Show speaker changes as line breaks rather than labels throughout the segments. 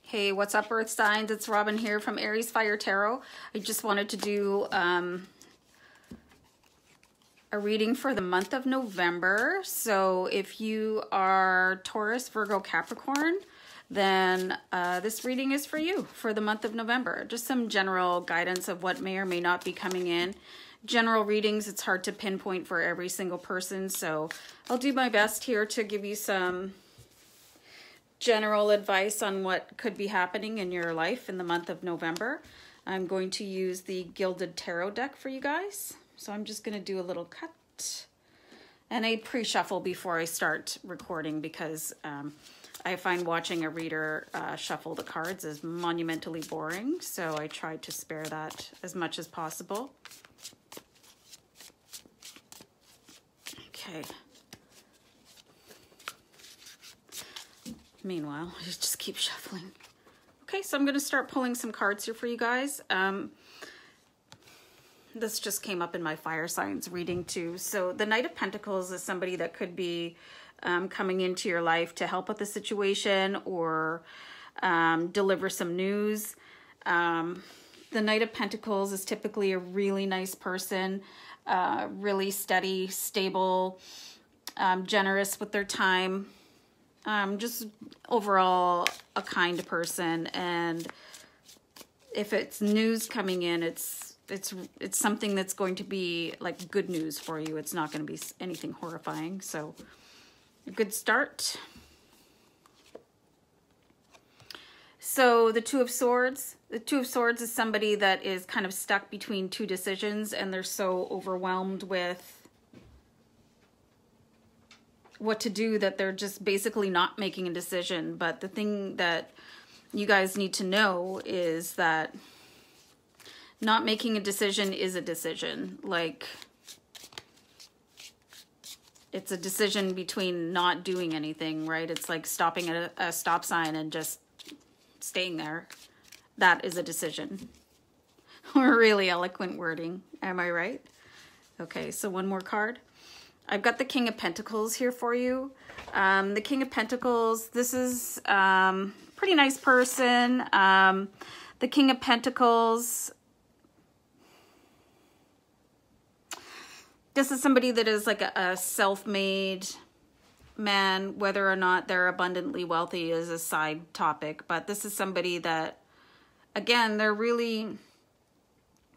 Hey, what's up, Earth Signs? It's Robin here from AriesFireTarot. I just wanted to do a reading for the month of November. So if you are Taurus, Virgo, Capricorn, then this reading is for you for the month of November. Just some general guidance of what may or may not be coming in. General readings, it's hard to pinpoint for every single person, so I'll do my best here to give you some general advice on what could be happening in your life in the month of November. I'm going to use the Gilded Tarot deck for you guys. So I'm just going to do a little cut and a pre-shuffle before I start recording because I find watching a reader shuffle the cards is monumentally boring. So I tried to spare that as much as possible. Okay. Meanwhile, I just keep shuffling. Okay, so I'm going to start pulling some cards here for you guys. This just came up in my fire signs reading too. So the Knight of Pentacles is somebody that could be coming into your life to help with the situation or deliver some news. The Knight of Pentacles is typically a really nice person, really steady, stable, generous with their time. Just overall a kind person, and if it's news coming in, it's something that's going to be like good news for you. It's not going to be anything horrifying. So a good start. So the Two of Swords. The Two of Swords is somebody that is kind of stuck between two decisions, and they're so overwhelmed with what to do that they're just basically not making a decision. But the thing that you guys need to know is that not making a decision is a decision. Like, it's a decision between not doing anything, right? It's like stopping at a stop sign and just staying there. That is a decision. Really eloquent wording. Am I right? Okay, so one more card. I've got the King of Pentacles here for you. The King of Pentacles, this is pretty nice person. The King of Pentacles, this is somebody that is like a self-made man. Whether or not they're abundantly wealthy is a side topic, but this is somebody that, again,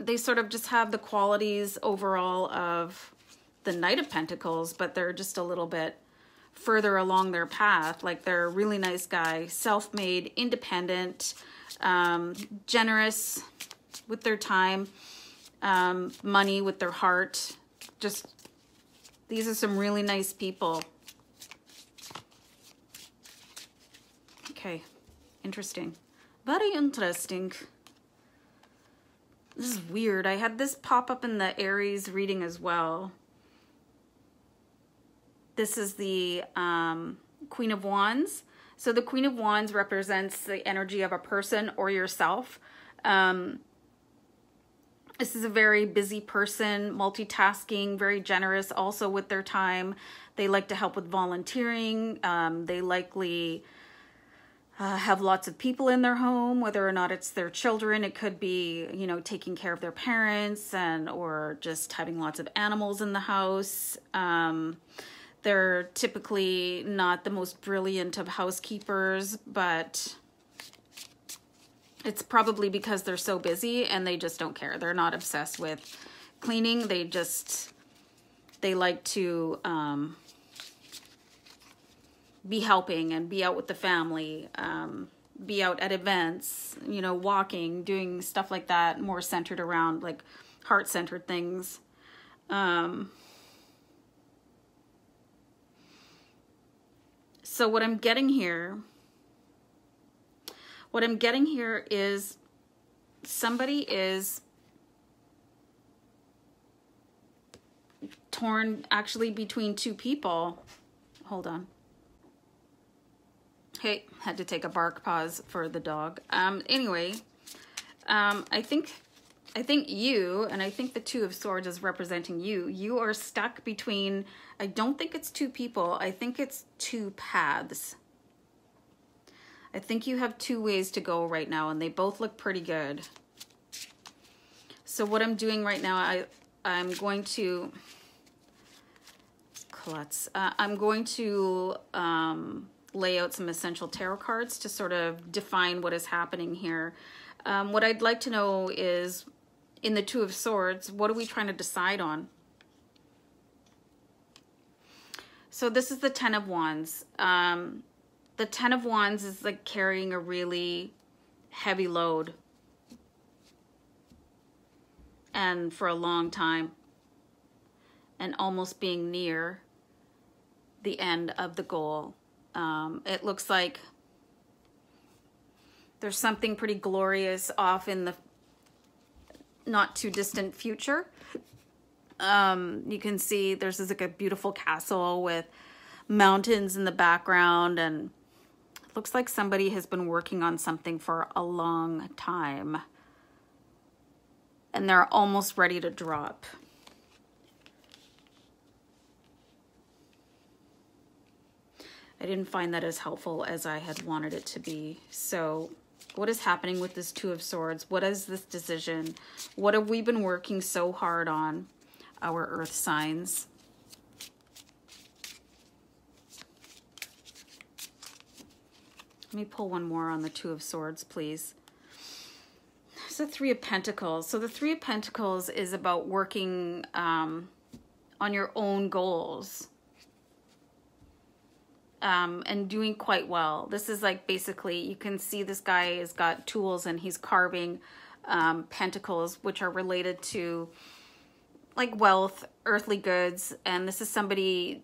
they sort of just have the qualities overall of the Knight of Pentacles, but they're just a little bit further along their path. Like, they're a really nice guy, self-made, independent, generous with their time, money with their heart. Just, these are some really nice people. Okay, interesting. Very interesting. This is weird. I had this pop up in the Aries reading as well. This is the Queen of Wands. So the Queen of Wands represents the energy of a person or yourself. This is a very busy person, multitasking, very generous also with their time. They like to help with volunteering. They likely have lots of people in their home, whether or not it's their children. It could be, you know, taking care of their parents or just having lots of animals in the house. They're typically not the most brilliant of housekeepers, but it's probably because they're so busy and they just don't care. They're not obsessed with cleaning. They like to be helping and be out with the family, be out at events, you know, walking, doing stuff like that, more centered around like heart-centered things. So what I'm getting here is somebody is torn actually between two people. Hold on. Hey, had to take a bark pause for the dog. Anyway, I think you, and I think the Two of Swords is representing you. You are stuck between, I don't think it's two people. I think it's two paths. I think you have 2 ways to go right now, and they both look pretty good. So what I'm doing right now, I'm going to lay out some essential tarot cards to sort of define what is happening here. What I'd like to know is, in the Two of Swords, what are we trying to decide on? So this is the Ten of Wands. The Ten of Wands is like carrying a really heavy load, and for a long time, and almost being near the end of the goal. It looks like there's something pretty glorious off in the not too distant future. You can see there's like a beautiful castle with mountains in the background, and it looks like somebody has been working on something for a long time, and they're almost ready to drop. I didn't find that as helpful as I had wanted it to be. So what is happening with this Two of Swords? What is this decision? What have we been working so hard on, our earth signs? Let me pull one more on the Two of Swords, please. There's the Three of Pentacles. So the Three of Pentacles is about working on your own goals. And doing quite well. This is like basically, you can see this guy has got tools and he's carving pentacles, which are related to like wealth, earthly goods. And this is somebody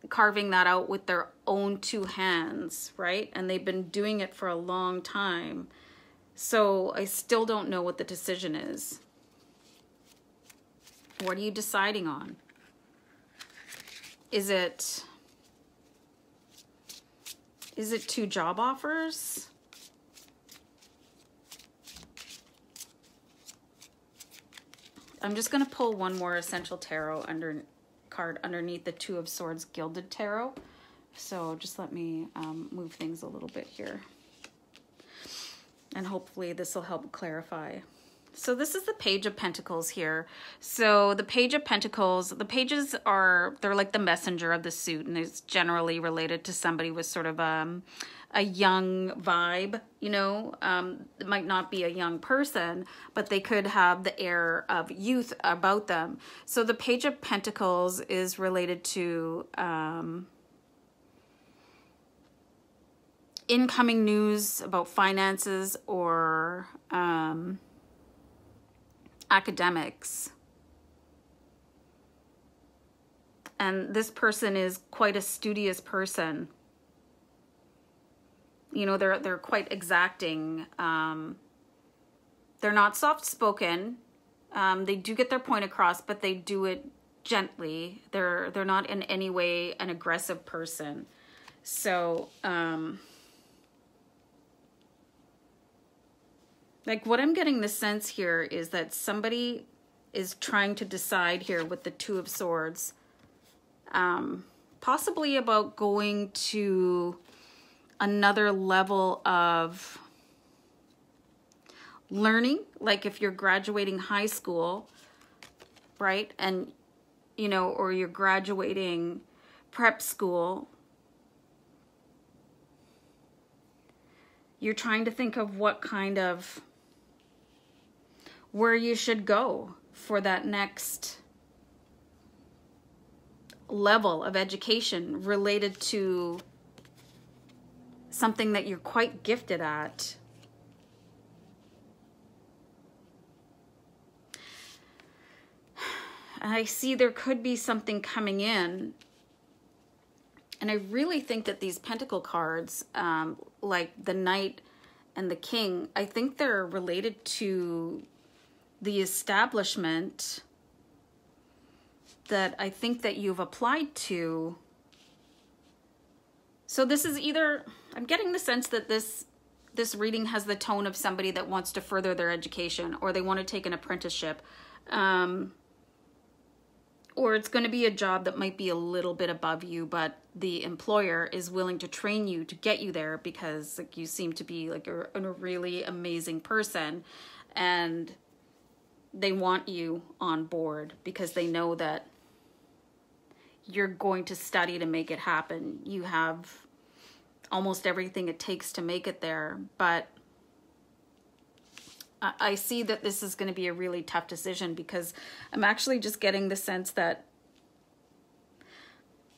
carving that out with their own 2 hands, right? And they've been doing it for a long time. So I still don't know what the decision is. What are you deciding on? Is it 2 job offers? I'm just going to pull one more Essential Tarot card underneath the Two of Swords Gilded Tarot. So just let me move things a little bit here. And hopefully this will help clarify. So this is the Page of Pentacles here. So the Page of Pentacles, the pages they're like the messenger of the suit, and it's generally related to somebody with sort of a young vibe, you know. It might not be a young person, but they could have the air of youth about them. So the Page of Pentacles is related to incoming news about finances or academics. And this person is quite a studious person. You know, they're quite exacting. They're not soft-spoken. They do get their point across, but they do it gently. They're not in any way an aggressive person. So, like what I'm getting the sense here is that somebody is trying to decide here with the Two of Swords, possibly about going to another level of learning. Like if you're graduating high school, right? And, you know, or you're graduating prep school, you're trying to think of what kind of, where you should go for that next level of education related to something that you're quite gifted at. And I see there could be something coming in. And I really think that these Pentacle cards, like the Knight and the King, I think they're related to the establishment that I think that you've applied to. So this is either, I'm getting the sense that this reading has the tone of somebody that wants to further their education, or they want to take an apprenticeship, or it's going to be a job that might be a little bit above you, but the employer is willing to train you to get you there because like you seem to be like a really amazing person, and they want you on board because they know that you're going to study to make it happen. You have almost everything it takes to make it there, but I see that this is going to be a really tough decision because I'm actually just getting the sense that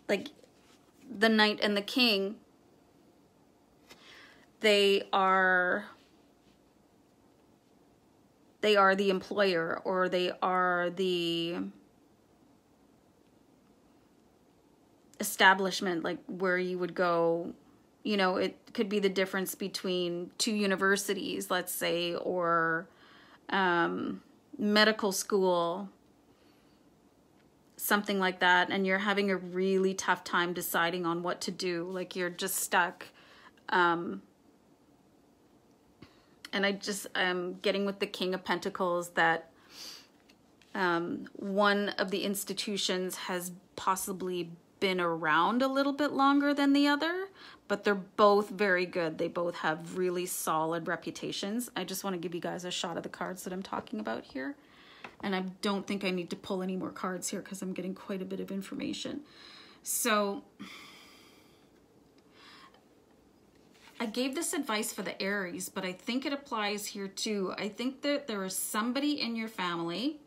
like the Knight and the King, they are the employer, or they are the establishment, like where you would go. You know, it could be the difference between two universities, let's say, or medical school, something like that, and you're having a really tough time deciding on what to do. Like you're just stuck. And I'm getting with the King of Pentacles that one of the institutions has possibly been around a little bit longer than the other, but they're both very good. They both have really solid reputations. I just want to give you guys a shot of the cards that I'm talking about here. And I don't think I need to pull any more cards here because I'm getting quite a bit of information. So I gave this advice for the Aries, but I think it applies here too. I think that there is somebody in your family,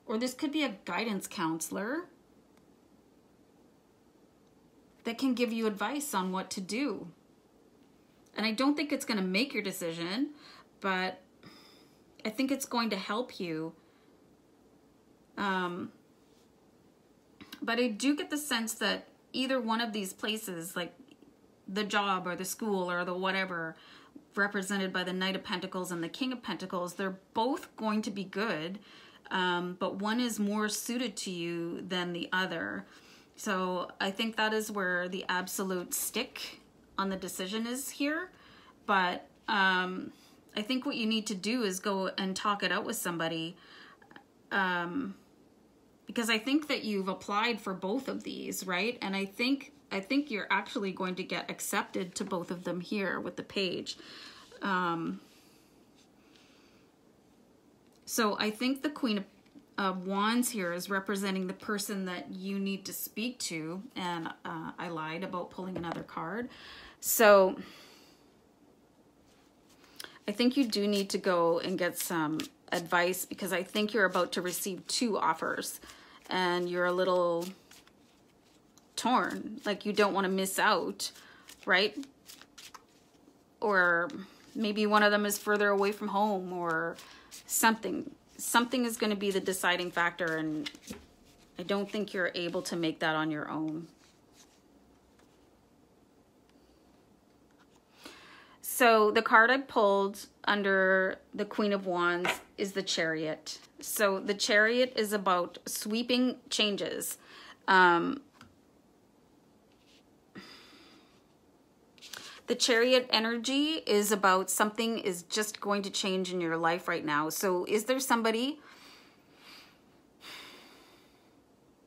or this could be a guidance counselor, that can give you advice on what to do. And I don't think it's going to make your decision, but I think it's going to help you. But I do get the sense that either one of these places, like the job or the school or the whatever, represented by the Knight of Pentacles and the King of Pentacles, they're both going to be good, but one is more suited to you than the other. So I think that is where the absolute stick on the decision is here. But I think what you need to do is go and talk it out with somebody, because I think that you've applied for both of these, right? And I think you're actually going to get accepted to both of them here with the page. So I think the Queen of Wands here is representing the person that you need to speak to, and I lied about pulling another card. So I think you do need to go and get some advice, because I think you're about to receive 2 offers and you're a little torn, like you don't want to miss out, right? Or maybe one of them is further away from home or something. Something is going to be the deciding factor, and I don't think you're able to make that on your own. So the card I pulled under the Queen of Wands is the Chariot. So the Chariot is about sweeping changes. The Chariot energy is about something is just going to change in your life right now. So is there somebody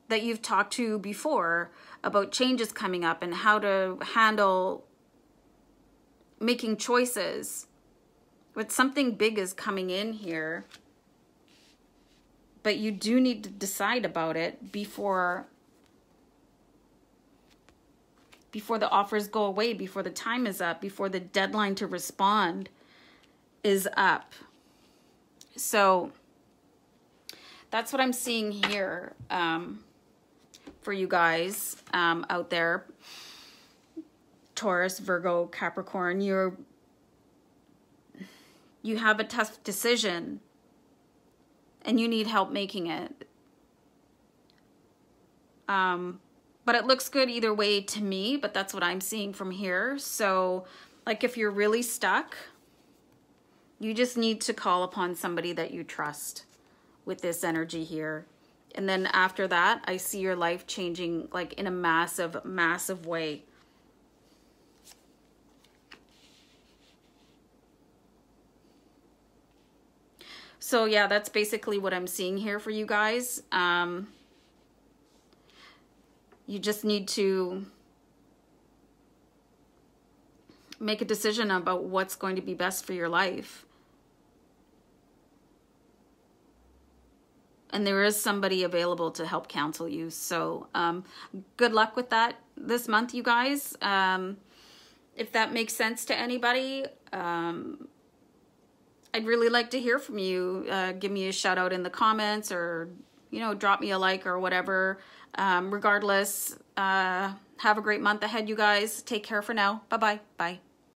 that you've talked to before about changes coming up and how to handle making choices? But something big is coming in here, but you do need to decide about it before the offers go away, before the time is up, before the deadline to respond is up. So that's what I'm seeing here for you guys out there. Taurus, Virgo, Capricorn, you have a tough decision and you need help making it. But it looks good either way to me, but that's what I'm seeing from here. So like if you're really stuck, you just need to call upon somebody that you trust with this energy here. And then after that, I see your life changing like in a massive, massive way. So yeah, that's basically what I'm seeing here for you guys. You just need to make a decision about what's going to be best for your life. And there is somebody available to help counsel you. So good luck with that this month, you guys. If that makes sense to anybody, I'd really like to hear from you. Give me a shout out in the comments, or, you know, drop me a like or whatever. Regardless, have a great month ahead, you guys. Take care for now. Bye-bye. Bye.